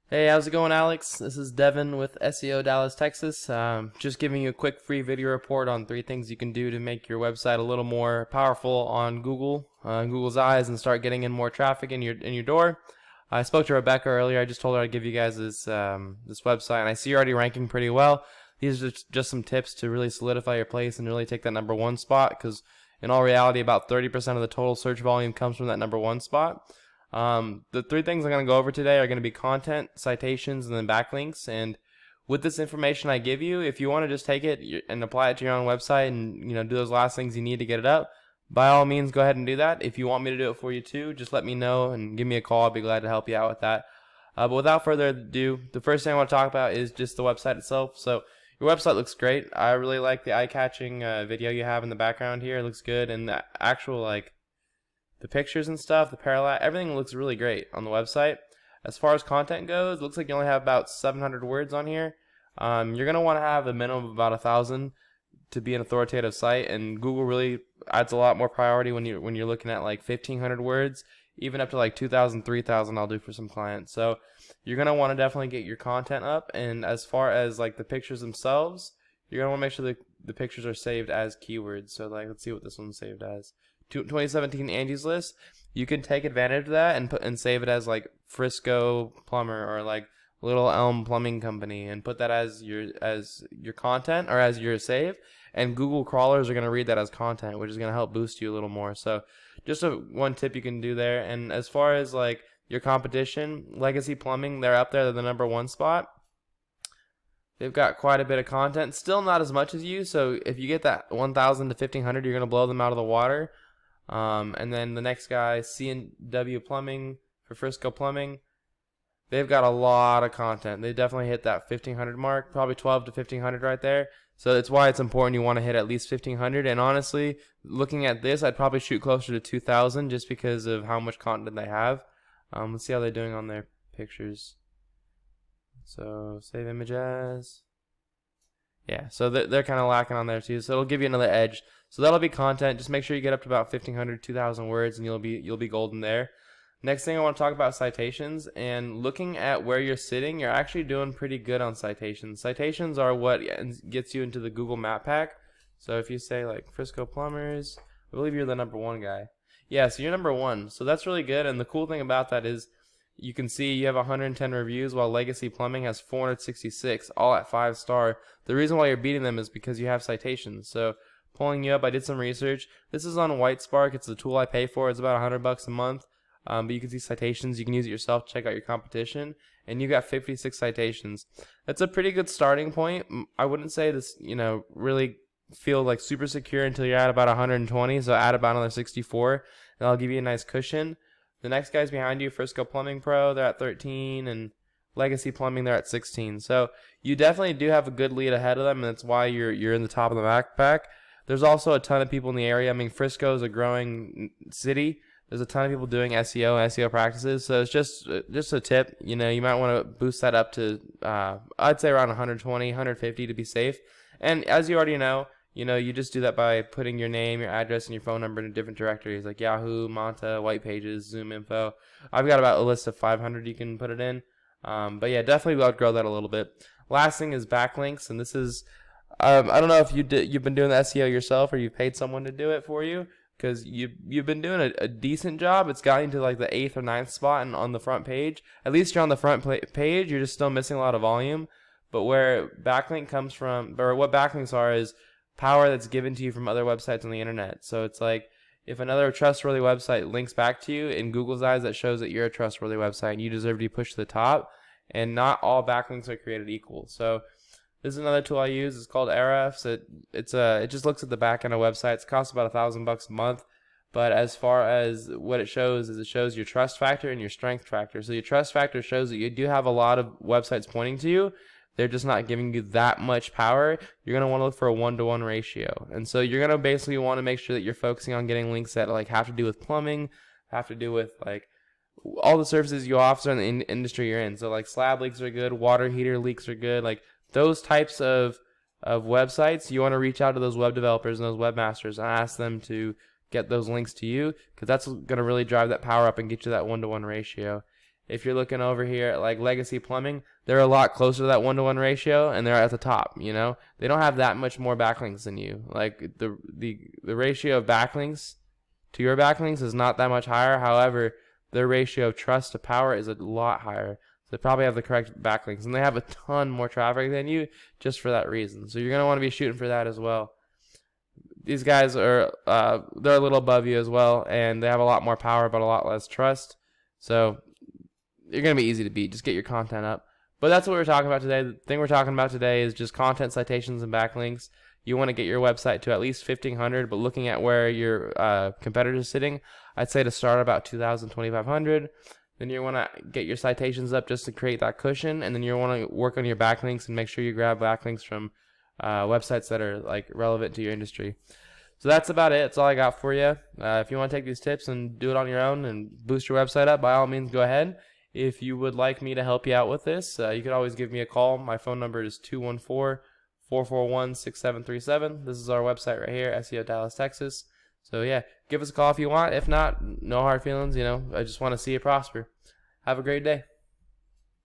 Hey, how's it going, Alex? This is Devin with SEO Dallas, Texas. Just giving you a quick free video report on 3 things you can do to make your website a little more powerful on Google, Google's eyes, and start getting in more traffic in your door. I spoke to Rebecca earlier. I just told her I'd give you guys this website, and I see you're already ranking pretty well. These are just some tips to really solidify your place and really take that #1 spot, because in all reality, about 30% of the total search volume comes from that #1 spot. The 3 things I'm going to go over today are going to be content, citations, and then backlinks. And with this information I give you, if you want to just take it and apply it to your own website and do those last things you need to get it up, by all means go ahead and do that. If you want me to do it for you too, just let me know and give me a call. I'll be glad to help you out with that. But without further ado, the first thing I want to talk about is just the website itself. So your website looks great. I really like the eye-catching video you have in the background here. It looks good, and the actual the pictures and stuff, the parallax, everything looks really great on the website. As far as content goes, it looks like you only have about 700 words on here. You're going to want to have a minimum of about 1,000 to be an authoritative site, and Google really adds a lot more priority when you're looking at like 1,500 words, even up to like 2,000, 3,000 I'll do for some clients. So you're going to want to definitely get your content up, and as far as like the pictures themselves, you're going to want to make sure the pictures are saved as keywords. So like, let's see what this one's saved as. 2017 Angie's List. You can take advantage of that and save it as like Frisco Plumber or like Little Elm Plumbing Company, and put that as your content or as your save, and Google crawlers are going to read that as content, which is going to help boost you a little more. So just one tip you can do there. And as far as like your competition, Legacy Plumbing, they're up there, they're the #1 spot. They've got quite a bit of content, still not as much as you, so if you get that 1,000 to 1,500, you're going to blow them out of the water. And then the next guy, C&W Plumbing for Frisco Plumbing, they've got a lot of content. They definitely hit that 1,500 mark, probably 12 to 1,500 right there. So that's why it's important you want to hit at least 1,500. And honestly, looking at this, I'd probably shoot closer to 2,000 just because of how much content they have. Let's see how they're doing on their pictures. So save image as. Yeah, so they're kind of lacking on there too. So it'll give you another edge. So that'll be content. Just make sure you get up to about 1,500, 2,000 words, and you'll be golden there. Next thing I want to talk about citations, and looking at where you're sitting, you're actually doing pretty good on citations. Citations are what gets you into the Google Map pack. So if you say like Frisco Plumbers, I believe you're the #1 guy. Yeah, so you're #1. So that's really good. And the cool thing about that is you can see you have 110 reviews, while Legacy Plumbing has 466, all at 5-star. The reason why you're beating them is because you have citations. So pulling you up, I did some research. This is on WhiteSpark. It's the tool I pay for. It's about $100 a month. But you can see citations. You can use it yourself. Check out your competition, and you got 56 citations. That's a pretty good starting point. I wouldn't say this, really feel like super secure until you're at about 120. So add about another 64, and that'll give you a nice cushion. The next guys behind you, Frisco Plumbing Pro, they're at 13, and Legacy Plumbing, they're at 16. So you definitely do have a good lead ahead of them, and that's why you're in the top of the backpack. There's also a ton of people in the area. I mean, Frisco is a growing city. There's a ton of people doing SEO practices. So it's just a tip. You might want to boost that up to, I'd say around 120, 150 to be safe. And as you already know, you just do that by putting your name, your address, and your phone number in different directories like Yahoo, Manta, White Pages, Zoom Info. I've got about a list of 500 you can put it in. But yeah, definitely outgrow that a little bit. Last thing is backlinks, and this is, I don't know if you've been doing the SEO yourself or you've paid someone to do it for you, because you've been doing a decent job. It's gotten to like the 8th or 9th spot on the front page. At least you're on the front page. You're just still missing a lot of volume. But where backlink comes from, or what backlinks are, is power that's given to you from other websites on the internet. So it's like if another trustworthy website links back to you, in Google's eyes, that shows that you're a trustworthy website and you deserve to be pushed to the top. And not all backlinks are created equal. So this is another tool I use. It's called Ahrefs. It just looks at the back end of websites. It costs about $1,000 a month. But as far as what it shows is, it shows your trust factor and your strength factor. So your trust factor shows that you do have a lot of websites pointing to you. They're just not giving you that much power. You're going to want to look for a 1-to-1 ratio. And so you're going to basically want to make sure that you're focusing on getting links that like have to do with plumbing, have to do with like all the services you offer in the industry you're in. So like slab leaks are good, water heater leaks are good. Like those types of websites, you want to reach out to those web developers and those webmasters and ask them to get those links to you, because that's going to really drive that power up and get you that 1-to-1 ratio. if you're looking over here at like Legacy Plumbing, they're a lot closer to that 1-to-1 ratio, and they're at the top. You know, they don't have that much more backlinks than you. Like the ratio of backlinks to your backlinks is not that much higher. However, their ratio of trust to power is a lot higher. So they probably have the correct backlinks, and they have a ton more traffic than you just for that reason. So you're gonna want to be shooting for that as well. These guys are they're a little above you as well, and they have a lot more power but a lot less trust. So you're going to be easy to beat. Just get your content up. But that's what we're talking about today. The thing we're talking about today is just content, citations, and backlinks. You want to get your website to at least 1,500, but looking at where your competitor is sitting, I'd say to start about 2,000, 2,500. Then you want to get your citations up just to create that cushion, and then you want to work on your backlinks and make sure you grab backlinks from websites that are like relevant to your industry. So that's about it. That's all I got for you. If you want to take these tips and do it on your own and boost your website up, by all means, go ahead. If you would like me to help you out with this, you could always give me a call. My phone number is 214-441-6737. This is our website right here, SEO Dallas, Texas. So yeah, give us a call if you want. If not, no hard feelings. You know, I just want to see you prosper. Have a great day.